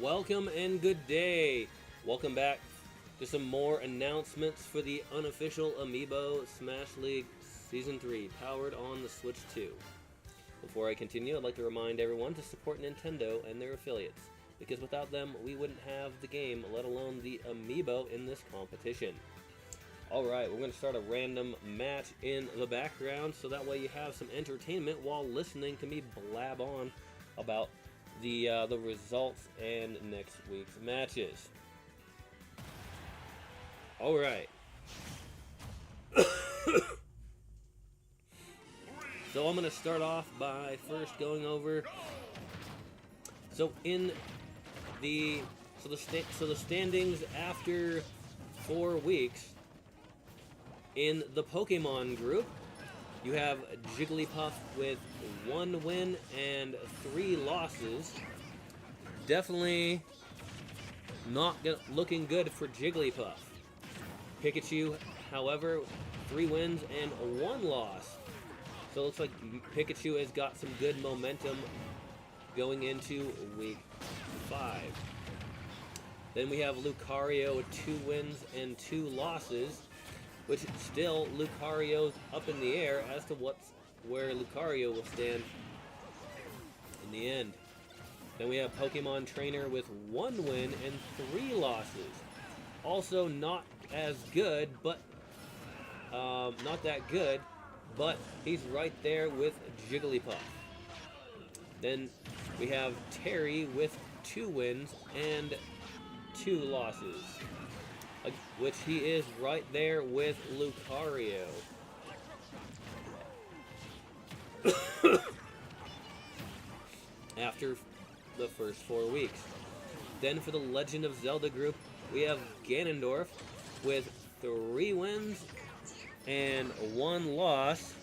Welcome and good day. Welcome back to some more announcements for the Unofficial Amiibo Smash League Season 3, powered on the Switch 2. Before I continue, I'd like to remind everyone to support Nintendo and their affiliates, because without them, we wouldn't have the game, let alone the Amiibo in this competition. Alright, we're going to start a random match in the background, so that way you have some entertainment while listening to me blab on about the results and next week's matches. Alright. So I'm going to start off by first going over. So in the the standings after 4 weeks in the Pokemon group, you have Jigglypuff with 1 win and 3 losses. Definitely not looking good for Jigglypuff. Pikachu, however, 3 wins and 1 loss. So it looks like Pikachu has got some good momentum going into week 5. Then we have Lucario with 2 wins and 2 losses, which still Lucario's up in the air as to where Lucario will stand in the end. Then we have Pokemon Trainer with 1 win and 3 losses. Also not as good, but not that good, but he's right there with Jigglypuff. Then we have Terry with 2 wins and 2 losses, which he is right there with Lucario. After the first 4 weeks. Then for the Legend of Zelda group, we have Ganondorf with 3 wins and 1 loss.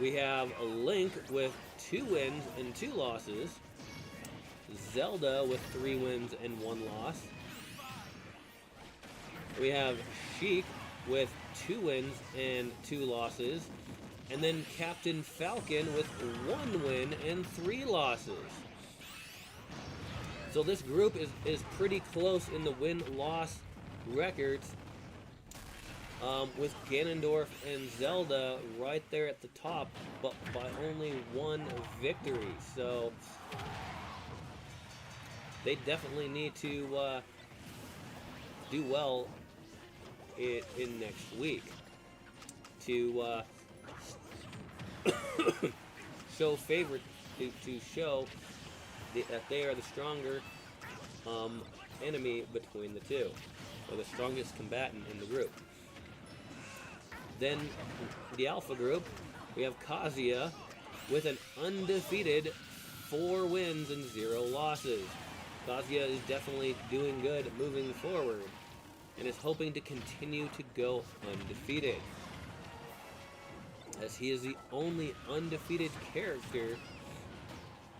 We have Link with 2 wins and 2 losses. Zelda with 3 wins and 1 loss. We have Sheik with 2 wins and 2 losses. And then Captain Falcon with 1 win and 3 losses. So this group is pretty close in the win-loss records, with Ganondorf and Zelda right there at the top, but by only 1 victory. So they definitely need to do well in next week to show favorite, to show that they are the stronger enemy between the two, or the strongest combatant in the group. Then the Alpha group, we have Kazuya with an undefeated 4 wins and 0 losses. Kazuya is definitely doing good moving forward and is hoping to continue to go undefeated, as he is the only undefeated character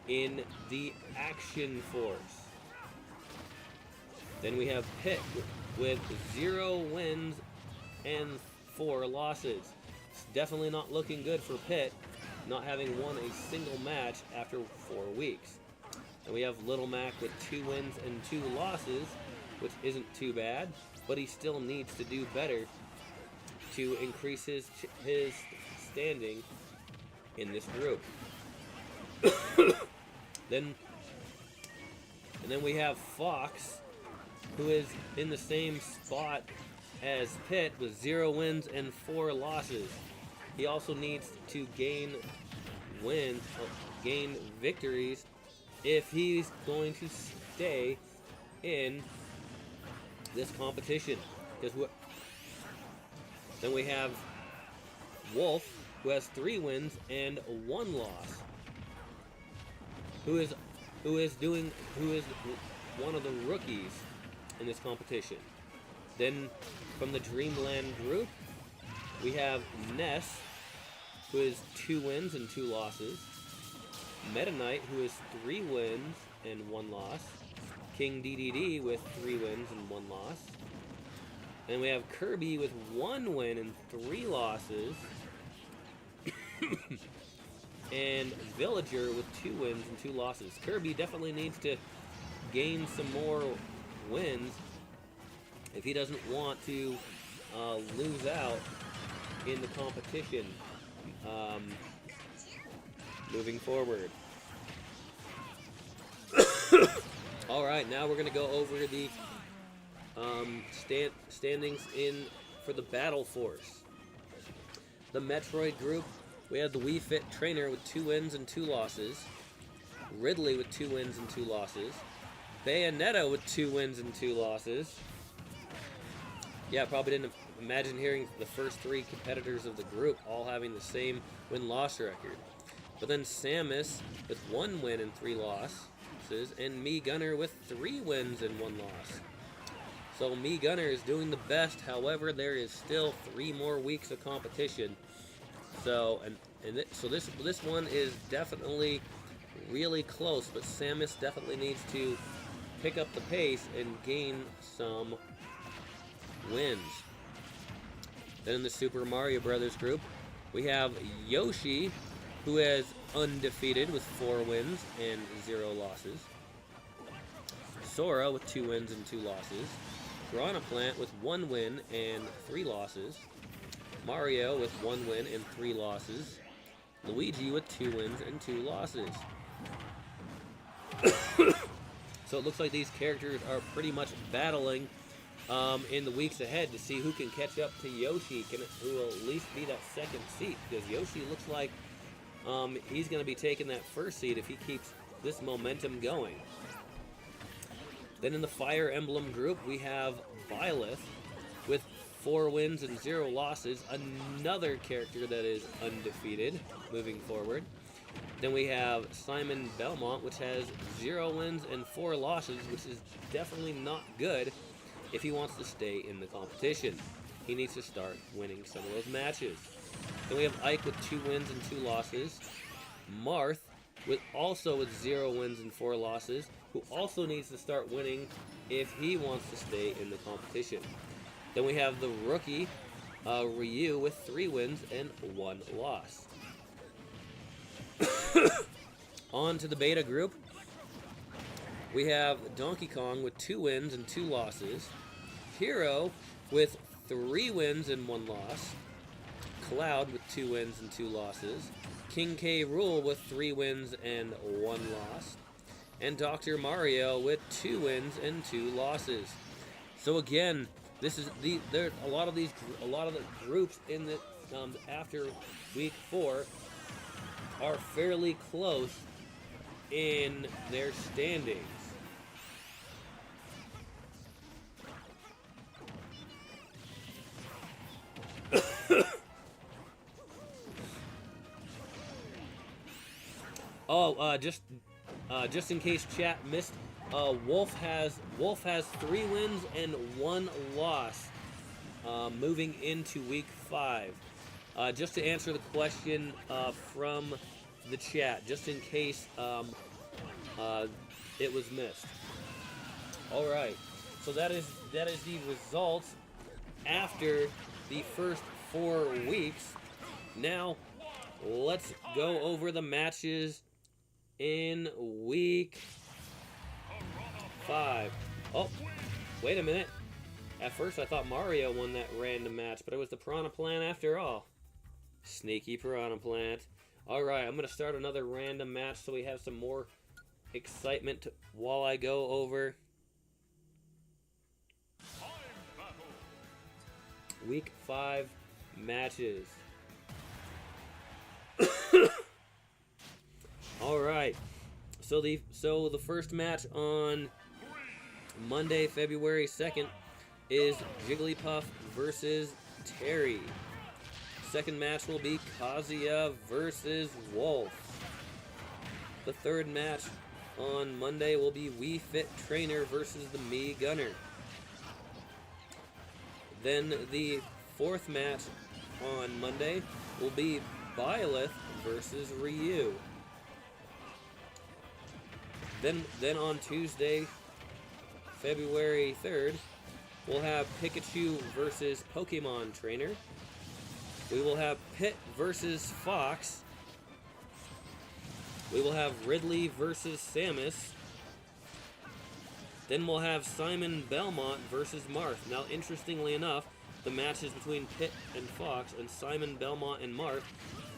in the Action Force. Then we have Pit with 0 wins and 4 losses. It's definitely not looking good for Pit, not having won a single match after 4 weeks. And we have Little Mac with 2 wins and 2 losses, which isn't too bad, but he still needs to do better to increase his standing in this group. Then we have Fox, who is in the same spot as Pitt with 0 wins and 4 losses. He also needs to gain victories if he's going to stay in this competition. Then we have Wolf, who has 3 wins and 1 loss, who is one of the rookies in this competition. Then from the Dreamland group, we have Ness, who has 2 wins and 2 losses. Meta Knight, who has 3 wins and 1 loss. King DDD with 3 wins and 1 loss. And we have Kirby with 1 win and 3 losses. and Villager with 2 wins and 2 losses. Kirby definitely needs to gain some more wins if he doesn't want to lose out in the competition moving forward. Alright, now we're going to go over the standings for the Battle Force. The Metroid group, we have the Wii Fit Trainer with 2 wins and 2 losses. Ridley with 2 wins and 2 losses. Bayonetta with 2 wins and 2 losses. Yeah, probably didn't imagine hearing the first 3 competitors of the group all having the same win-loss record. But then Samus with 1 win and 3 losses, and Me Gunner with 3 wins and 1 loss. So Me Gunner is doing the best. However, there is still 3 more weeks of competition. So this one is definitely really close, but Samus definitely needs to pick up the pace and gain some wins. Then in the Super Mario Brothers group, we have Yoshi, who is undefeated with 4 wins and 0 losses. Sora with 2 wins and 2 losses. Piranha Plant with 1 win and 3 losses. Mario with 1 win and 3 losses. Luigi with 2 wins and 2 losses. So it looks like these characters are pretty much battling in the weeks ahead to see who can catch up to Yoshi, who will at least be that 2nd seat, because Yoshi looks like he's going to be taking that 1st seat if he keeps this momentum going. Then in the Fire Emblem group, we have Byleth with 4 wins and 0 losses, another character that is undefeated moving forward. Then we have Simon Belmont, which has 0 wins and 4 losses, which is definitely not good if he wants to stay in the competition. He needs to start winning some of those matches. Then we have Ike with 2 wins and 2 losses. Marth also with 0 wins and 4 losses, who also needs to start winning if he wants to stay in the competition. Then we have the rookie, Ryu, with 3 wins and 1 loss. On to the beta group. We have Donkey Kong with 2 wins and 2 losses. Hero with 3 wins and 1 loss. Cloud with 2 wins and 2 losses. King K. Rool with 3 wins and 1 loss. And Dr. Mario with 2 wins and 2 losses. So again, this is there a lot of the groups in the after week 4 are fairly close in their standings. Just in case chat missed, Wolf has 3 wins and 1 loss moving into week 5. Just to answer the question from the chat, just in case it was missed. All right, so that is the results after the first 4 weeks. Now let's go over the matches in week 5. Oh, wait a minute. At first I thought Mario won that random match, but it was the Piranha Plant after all. Sneaky Piranha Plant. Alright, I'm going to start another random match so we have some more excitement while I go over week 5 matches. Alright, so the first match on Monday, February 2nd is Jigglypuff versus Terry. Second match will be Kazuya versus Wolf. The third match on Monday will be Wii Fit Trainer versus the Me Gunner. Then the fourth match on Monday will be Byleth versus Ryu. Then on Tuesday, February 3rd, we'll have Pikachu versus Pokemon Trainer. We will have Pit versus Fox. we will have Ridley versus Samus. Then we'll have Simon Belmont versus Marth. Now, interestingly enough, the matches between Pitt and Fox and Simon Belmont and Marth,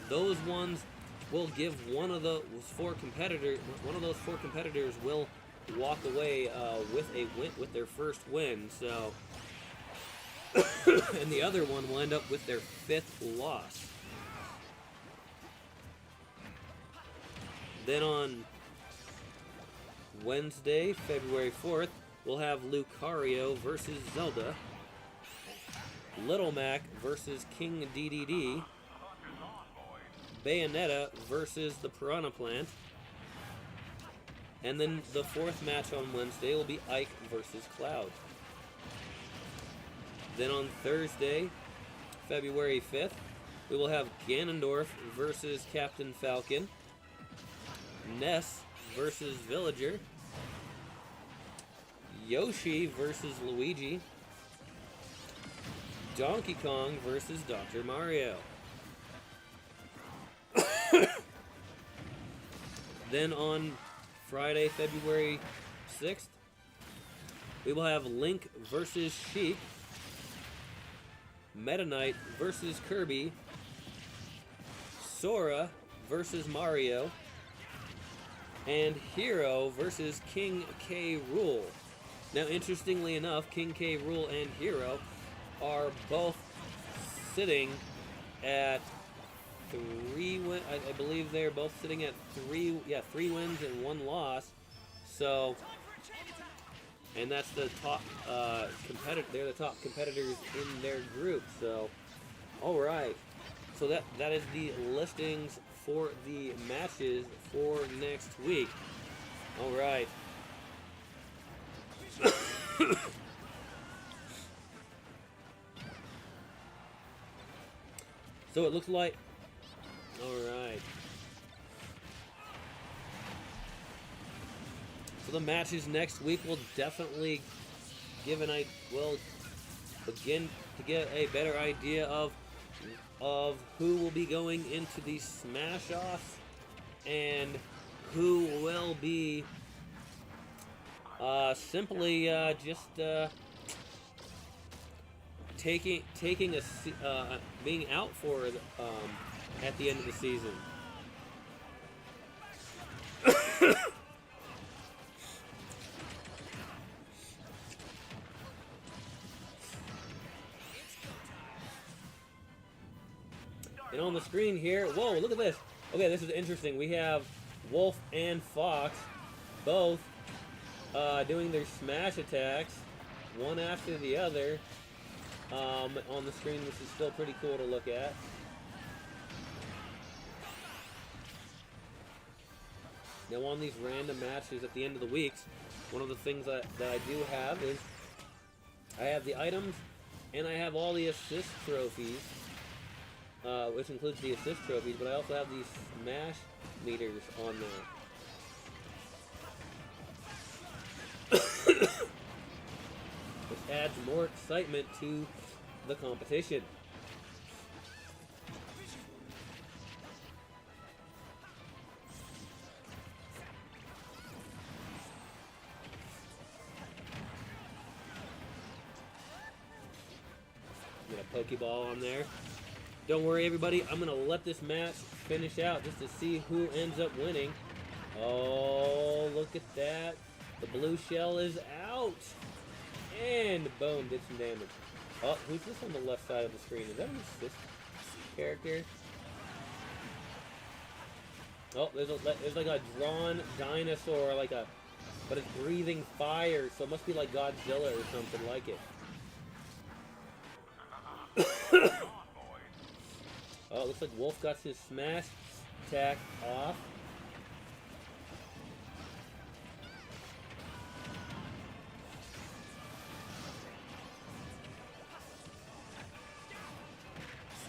those ones will give one of those four competitors will walk away with their first win. So, and the other one will end up with their 5th loss. Then on Wednesday, February 4th, we'll have Lucario versus Zelda, Little Mac versus King DDD, Bayonetta versus the Piranha Plant, and then the 4th match on Wednesday will be Ike versus Cloud. Then on Thursday, February 5th, we will have Ganondorf versus Captain Falcon, Ness versus Villager, Yoshi versus Luigi, Donkey Kong versus Dr. Mario. Then on Friday, February 6th, we will have Link versus Sheik, Meta Knight versus Kirby, Sora versus Mario, and Hero versus King K. Rool. Now, interestingly enough, King K. Rool and Hero are both sitting at 3 wins. I believe they're both sitting at 3 wins and 1 loss. So, and that's the top competitor. They're the top competitors in their group. So, all right. So that is the listings for the matches for next week. All right. So it looks like, all right. So the matches next week will definitely give begin to get a better idea of who will be going into the Smash-Offs and who will be simply just being out for at the end of the season. And on the screen here, whoa, look at this. Okay, this is interesting. We have Wolf and Fox both doing their smash attacks, one after the other, on the screen, which is still pretty cool to look at. Now, on these random matches at the end of the weeks, one of the things that I do have is I have the items and I have all the assist trophies, which includes the assist trophies, but I also have these smash meters on there. Which adds more excitement to the competition. Get a Pokeball on there. Don't worry, everybody. I'm going to let this match finish out just to see who ends up winning. Oh, look at that. The blue shell is out. And boom, did some damage. Oh, who's this on the left side of the screen? Is that an assist character? Oh, there's like a drawn dinosaur, but it's breathing fire, so it must be like Godzilla or something like it. Oh, it looks like Wolf got his smash attack off.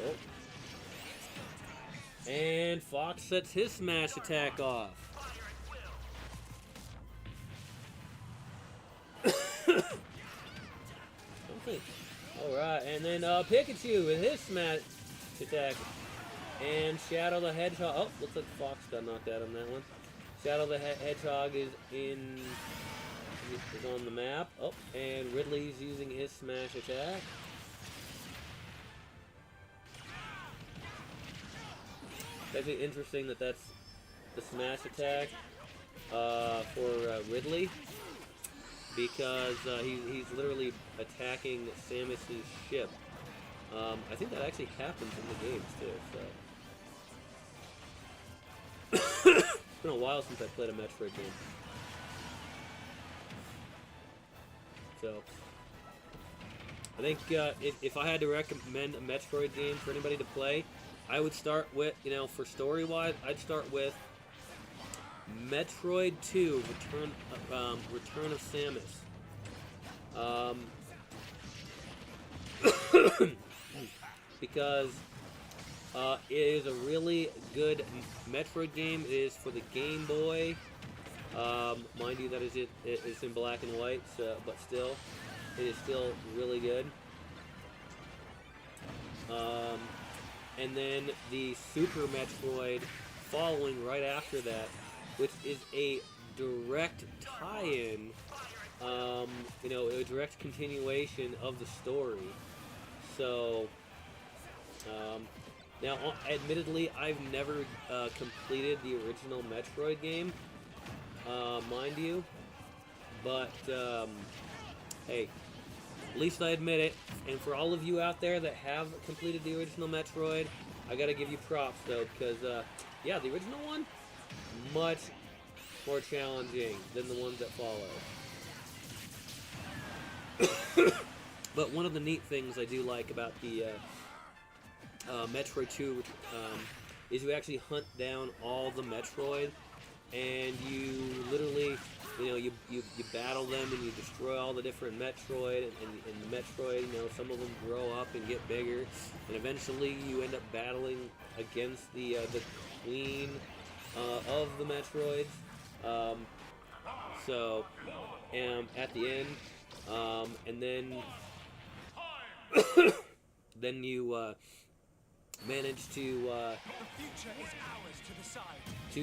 Oh. And Fox sets his smash attack off. Okay. Alright, and then Pikachu with his smash attack. And Shadow the Hedgehog. Oh, looks like Fox got knocked out on that one. Shadow the Hedgehog is on the map. Oh, and Ridley's using his smash attack. It's actually interesting that that's the smash attack for Ridley, because he's literally attacking Samus's ship. I think that actually happens in the games too. So it's been a while since I played a Metroid game. So I think if I had to recommend a Metroid game for anybody to play, I would start with, for story-wise, I'd start with Metroid 2: Return of Samus. Because it is a really good Metroid game. It is for the Game Boy. Mind you, that it's in black and white, so, but still, it is still really good. And then the Super Metroid following right after that, which is a direct tie-in, a direct continuation of the story. So, now, admittedly, I've never completed the original Metroid game, mind you, but, hey, at least I admit it. And for all of you out there that have completed the original Metroid, I gotta give you props, though, because, yeah, the original one, much more challenging than the ones that follow. But one of the neat things I do like about the Metroid 2 is you actually hunt down all the Metroid, and you literally, you battle them and you destroy all the different Metroid, and the Metroid, some of them grow up and get bigger, and eventually you end up battling against the queen of the Metroids. So, at the end, and then then you manage to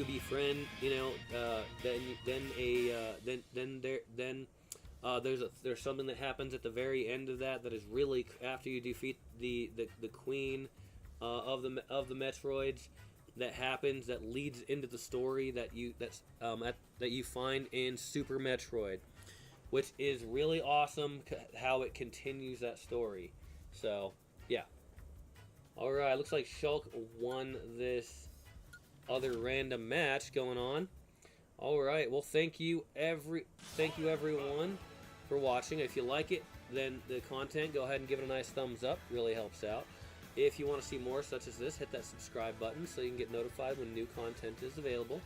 befriend, there's something that happens at the very end of that is really, after you defeat the queen of the Metroids, that happens, that leads into the story that you find in Super Metroid, which is really awesome how it continues that story. So, yeah. Alright, looks like Shulk won this other random match going on. Alright, well, thank you everyone for watching. If you like it, then the content, go ahead and give it a nice thumbs up. Really helps out. If you want to see more such as this, hit that subscribe button so you can get notified when new content is available.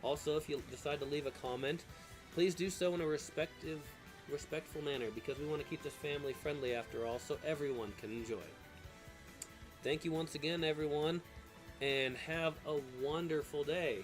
Also, if you decide to leave a comment, please do so in a respectful manner, because we want to keep this family friendly after all, so everyone can enjoy. Thank you once again, everyone, and have a wonderful day.